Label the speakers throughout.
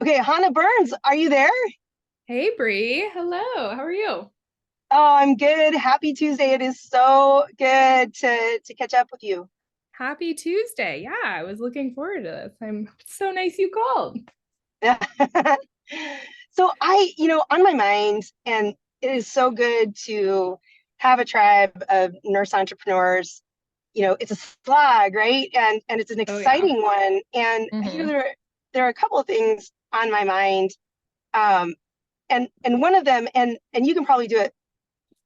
Speaker 1: Okay, Hannah Berns, are you there?
Speaker 2: Hey Bre, hello. How are you?
Speaker 1: Oh, I'm good. Happy Tuesday. It is so good to catch up with you.
Speaker 2: Happy Tuesday. Yeah, I was looking forward to this. I'm so nice you called.
Speaker 1: So on my mind, and it is so good to have a tribe of nurse entrepreneurs. It's a slog, right? And it's an
Speaker 2: Oh yeah.
Speaker 1: exciting one. And
Speaker 2: Hmm.
Speaker 1: there are a couple of things on my mind. Um, and one of them, and you can probably do it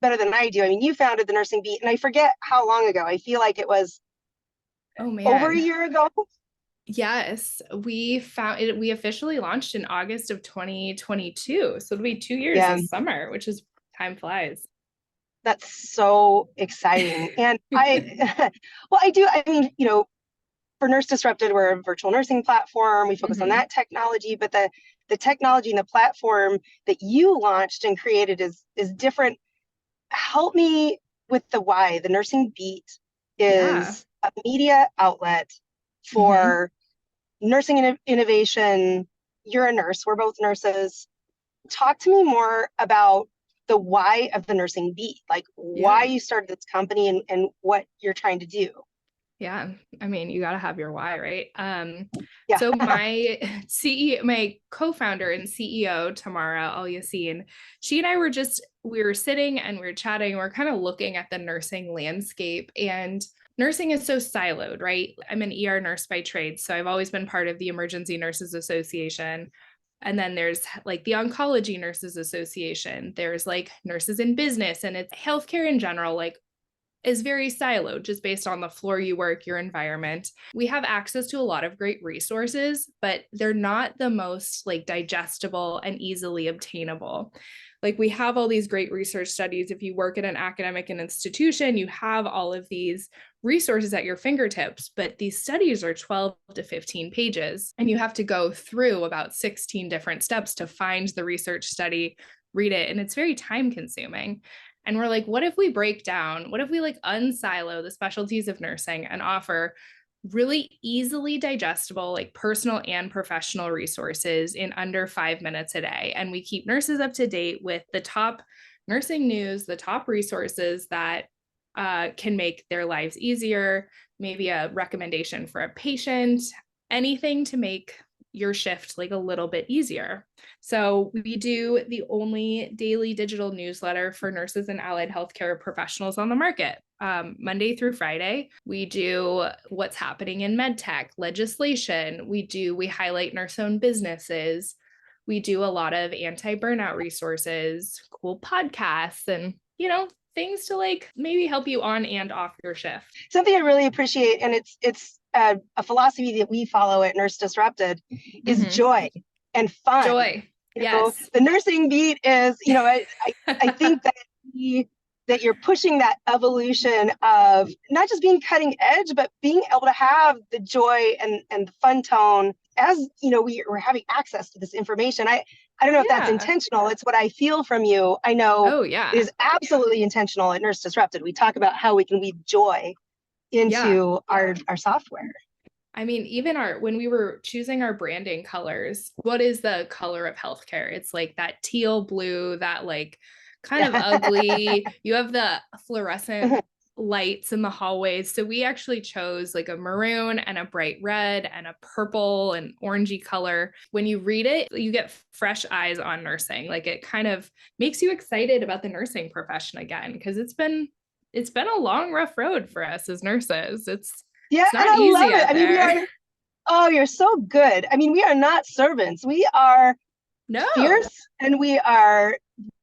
Speaker 1: better than I do. I mean, you founded the Nursing Beat, and I forget how long ago. I feel like it was
Speaker 2: Oh
Speaker 1: over a
Speaker 2: man.
Speaker 1: year ago.
Speaker 2: Yes, we found it. We officially launched in August of 2022. So it'll be 2 years
Speaker 1: Yeah,
Speaker 2: this summer, which is time flies.
Speaker 1: that's so exciting. And well, I do. I mean, for Nurse Disrupted, we're a virtual nursing platform. We focus on
Speaker 2: Hmm.
Speaker 1: that technology, but the technology and the platform that you launched and created is different. Help me with the why. The Nursing Beat
Speaker 2: Yeah.
Speaker 1: is a media outlet
Speaker 2: Hmm.
Speaker 1: for nursing innovation. You're a nurse. We're both nurses. Talk to me more about the why of the Nursing Beat, like why
Speaker 2: Yeah.
Speaker 1: you started this company and what you're trying to do.
Speaker 2: Yeah, I mean, you got to have your why, right?
Speaker 1: Yeah.
Speaker 2: So my CEO, my co-founder and CEO, Tamara Al Yassin, she and I we were sitting and we were chatting. We are kind of looking at the nursing landscape, and nursing is so siloed, right? I'm an ER nurse by trade, so I've always been part of the Emergency Nurses Association. And then there's like the Oncology Nurses Association. There's like nurses in business, and it's healthcare in general. Like is very siloed just based on the floor you work, your environment. We have access to a lot of great resources, but they're not the most like digestible and easily obtainable. Like we have all these great research studies. If you work at an academic institution, you have all of these resources at your fingertips, but these studies are 12 to 15 pages, and you have to go through about 16 different steps to find the research study, read it, and it's very time consuming. And we're like, what if we break down, what if we like unsilo the specialties of nursing and offer really easily digestible, like personal and professional resources in under 5 minutes a day? And we keep nurses up to date with the top nursing news, the top resources that can make their lives easier, maybe a recommendation for a patient, anything to make your shift like a little bit easier. So we do the only daily digital newsletter for nurses and allied healthcare professionals on the market. Monday through Friday, we do what's happening in medtech, legislation. We highlight nurse-owned businesses. We do a lot of anti-burnout resources, cool podcasts, and things to like maybe help you on and off your shift.
Speaker 1: Something I really appreciate, and it's a philosophy that we follow at Nurse Disrupted, is
Speaker 2: Mm-hmm.
Speaker 1: joy and fun.
Speaker 2: Joy. Yes.
Speaker 1: The Nursing Beat is, I think that that you're pushing that evolution of not just being cutting edge, but being able to have the joy and the fun tone as we're having access to this information. I don't know if that's
Speaker 2: Yeah.
Speaker 1: intentional. It's what I feel from you. I know
Speaker 2: Oh,
Speaker 1: it
Speaker 2: yeah.
Speaker 1: is absolutely intentional at Nurse Disrupted. We talk about how we can weave joy
Speaker 2: Yeah.
Speaker 1: into our software.
Speaker 2: I mean, even when we were choosing our branding colors, what is the color of healthcare? It's like that teal blue, that like kind of
Speaker 1: Yeah.
Speaker 2: ugly. You have the fluorescent lights in the hallways. So we actually chose like a maroon and a bright red and a purple and orangey color. When you read it, you get fresh eyes on nursing. Like it kind of makes you excited about the nursing profession again because it's been a long rough road for us as nurses.
Speaker 1: Yeah,
Speaker 2: It's
Speaker 1: and
Speaker 2: not
Speaker 1: I love
Speaker 2: easy
Speaker 1: it.
Speaker 2: out
Speaker 1: I mean,
Speaker 2: there.
Speaker 1: oh, you're so good. I mean, we are not servants. We are
Speaker 2: No.
Speaker 1: fierce and we are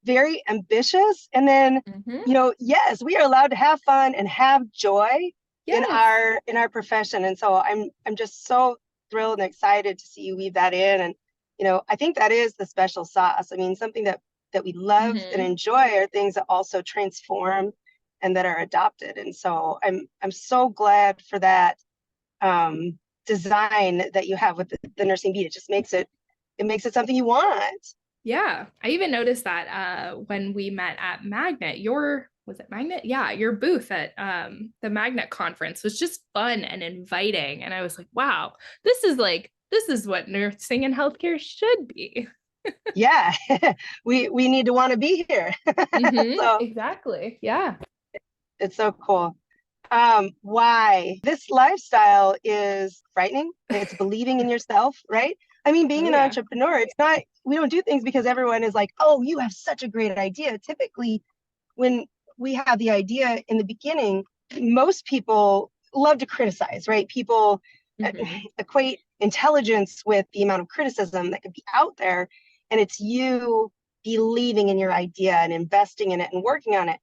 Speaker 1: very ambitious. And then,
Speaker 2: Hmm.
Speaker 1: yes, we are allowed to have fun and have joy in
Speaker 2: Yes.
Speaker 1: our profession. And so I'm just so thrilled and excited to see you weave that in. And, I think that is the special sauce. I mean, something that we love and
Speaker 2: Hmm.
Speaker 1: enjoy are things that also transform and that are adopted. And so I'm so glad for that design that you have with the Nursing Beat. It makes it something you want.
Speaker 2: Yeah. I even noticed that when we met at Magnet, was it Magnet? Yeah, your booth at the Magnet conference was just fun and inviting. And I was like, wow, this is like this is what nursing and healthcare should be.
Speaker 1: Yeah. We need to want to be here. So
Speaker 2: Exactly. Yeah.
Speaker 1: it's so cool. Why this lifestyle is frightening. It's believing in yourself, right? I mean, being
Speaker 2: Oh
Speaker 1: an
Speaker 2: yeah.
Speaker 1: entrepreneur, it's not, we don't do things because everyone is like, oh, you have such a great idea. Typically, when we have the idea in the beginning, most people love to criticize, right? People equate intelligence with the amount of criticism that could be out there. And it's you believing in your idea and investing in it and working on it.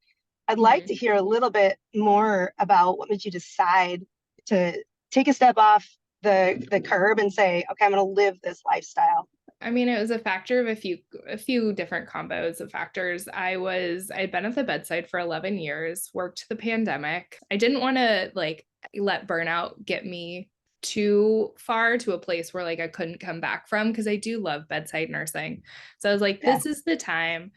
Speaker 1: I'd like to hear a little bit more about what made you decide to take a step off the curb and say, okay, I'm going to live this lifestyle.
Speaker 2: I mean, it was a factor of a few different combos of factors. I'd been at the bedside for 11 years, worked the pandemic. I didn't want to like let burnout get me too far to a place where like I couldn't come back from, because I do love bedside nursing. So I was like,
Speaker 1: Yeah.
Speaker 2: this is the time.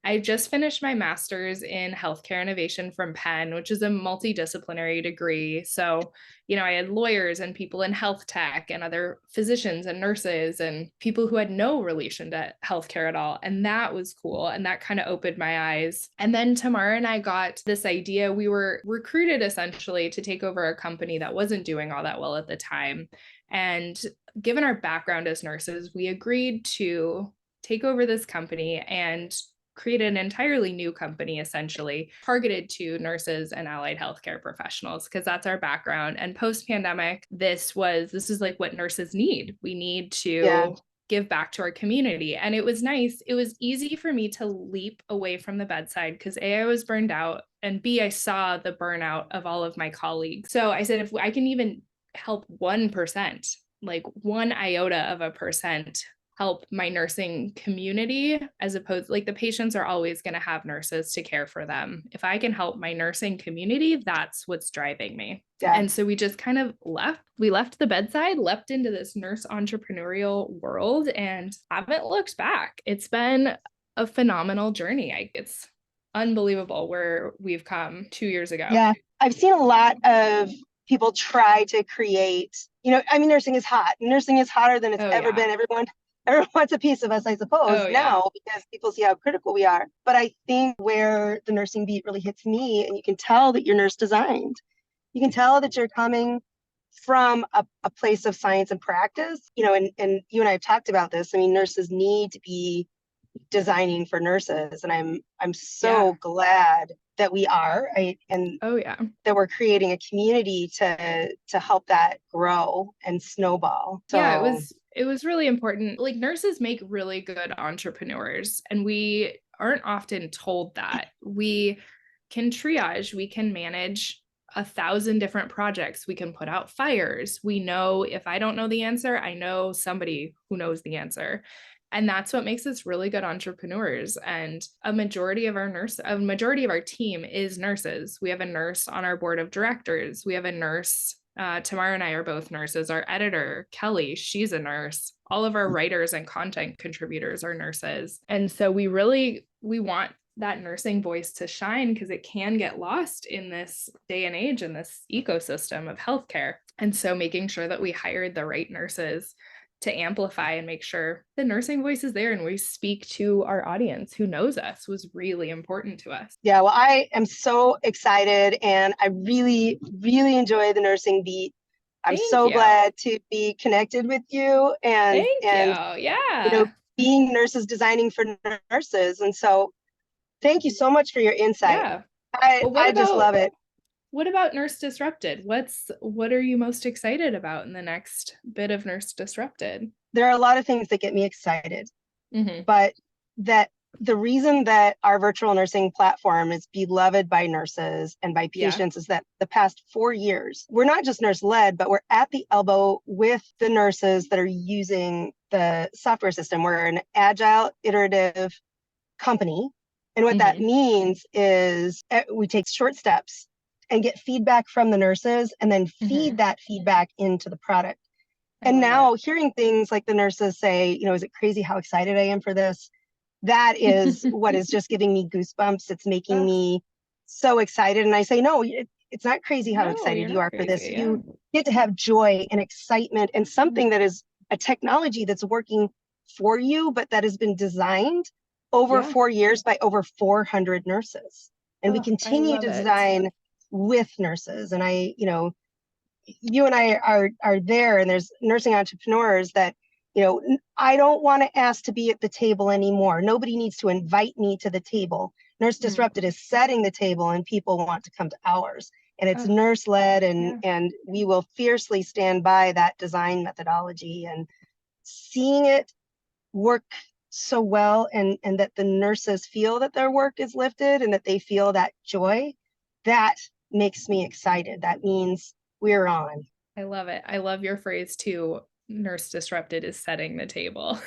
Speaker 2: I just finished my master's in healthcare innovation from Penn, which is a multidisciplinary degree. So, I had lawyers and people in health tech and other physicians and nurses and people who had no relation to healthcare at all. And that was cool. And that kind of opened my eyes. And then Tamara and I got this idea. We were recruited essentially to take over a company that wasn't doing all that well at the time. And given our background as nurses, we agreed to take over this company and created an entirely new company, essentially targeted to nurses and allied healthcare professionals, because that's our background. And post-pandemic, this is like what nurses need. We need to give back to our community. And it was nice. It was easy for me to leap away from the bedside because A, I was burned out, and B, I saw the burnout of all of my colleagues. So I said, if I can even help 1%, like 1 iota of a percent, help my nursing community, as opposed, like, the patients are always going to have nurses to care for them. If I can help my nursing community, that's what's driving me. Yeah. And so we just kind of left the bedside, leapt into this nurse entrepreneurial world, and haven't looked back. It's been a phenomenal journey. It's unbelievable where we've come 2 years ago.
Speaker 1: Yeah. I've seen a lot of people try to create, I mean, nursing is hot. Nursing is hotter than it's ever been. Everyone wants a piece of us, I suppose, now, because people see how critical we are. But I think where the nursing beat really hits me, and you can tell that you're nurse designed, you can tell that you're coming from a place of science and practice, and you and I have talked about this. I mean, nurses need to be designing for nurses, and I'm so glad that we are, and that we're creating a community to help that grow and snowball. So
Speaker 2: it was really important. Like, nurses make really good entrepreneurs, and we aren't often told that. We can triage, we can manage 1,000 different projects, we can put out fires. We know, if I don't know the answer, I know somebody who knows the answer. And that's what makes us really good entrepreneurs. And a majority of our team is nurses. We have a nurse on our board of directors. We have a nurse. Tamara and I are both nurses. Our editor, Kelly, she's a nurse. All of our writers and content contributors are nurses. And so we want that nursing voice to shine, because it can get lost in this day and age, in this ecosystem of healthcare. And so making sure that we hired the right nurses to amplify and make sure the nursing voice is there and we speak to our audience who knows us was really important to us.
Speaker 1: Yeah, well, I am so excited, and I really, really enjoy the nursing beat. I'm so glad to be connected with you, and being nurses designing for nurses. And so thank you so much for your insight. Yeah. I just love it.
Speaker 2: What about Nurse Disrupted? What are you most excited about in the next bit of Nurse Disrupted?
Speaker 1: There are a lot of things that get me excited, but that the reason that our virtual nursing platform is beloved by nurses and by patients is that the past 4 years, we're not just nurse-led, but we're at the elbow with the nurses that are using the software system. We're an agile, iterative company. And what that means is we take short steps and get feedback from the nurses, and then feed that feedback into the product. And now hearing things like the nurses say, is it crazy how excited I am for this? That is what is just giving me goosebumps. It's making me so excited. And I say, no, it's not crazy how excited you are for this. You get to have joy and excitement and something that is a technology that's working for you, but that has been designed over
Speaker 2: Yeah.
Speaker 1: 4 years by over 400 nurses. And we
Speaker 2: Oh, I
Speaker 1: continue
Speaker 2: love
Speaker 1: to
Speaker 2: it.
Speaker 1: design with nurses. And you and I are there, and there's nursing entrepreneurs that, I don't want to ask to be at the table anymore. Nobody needs to invite me to the table. Nurse
Speaker 2: Mm.
Speaker 1: Disrupted is setting the table, and people want to come to ours. And it's
Speaker 2: Oh,
Speaker 1: nurse led, and
Speaker 2: yeah.
Speaker 1: we will fiercely stand by that design methodology, and seeing it work so well, and that the nurses feel that their work is lifted and that they feel that joy, that makes me excited. That means we're on.
Speaker 2: I love it. I love your phrase too. Nurse Disrupted is setting the table.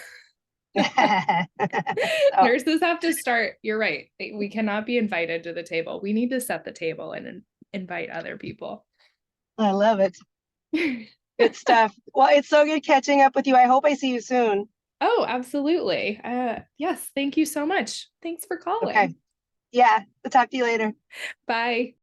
Speaker 1: So,
Speaker 2: Nurses have to start. You're right. We cannot be invited to the table. We need to set the table and invite other people.
Speaker 1: I love it. Good stuff. Well, it's so good catching up with you. I hope I see you soon.
Speaker 2: Oh, absolutely. Yes. Thank you so much. Thanks for
Speaker 1: Okay.
Speaker 2: calling.
Speaker 1: Yeah. I'll talk to you later.
Speaker 2: Bye.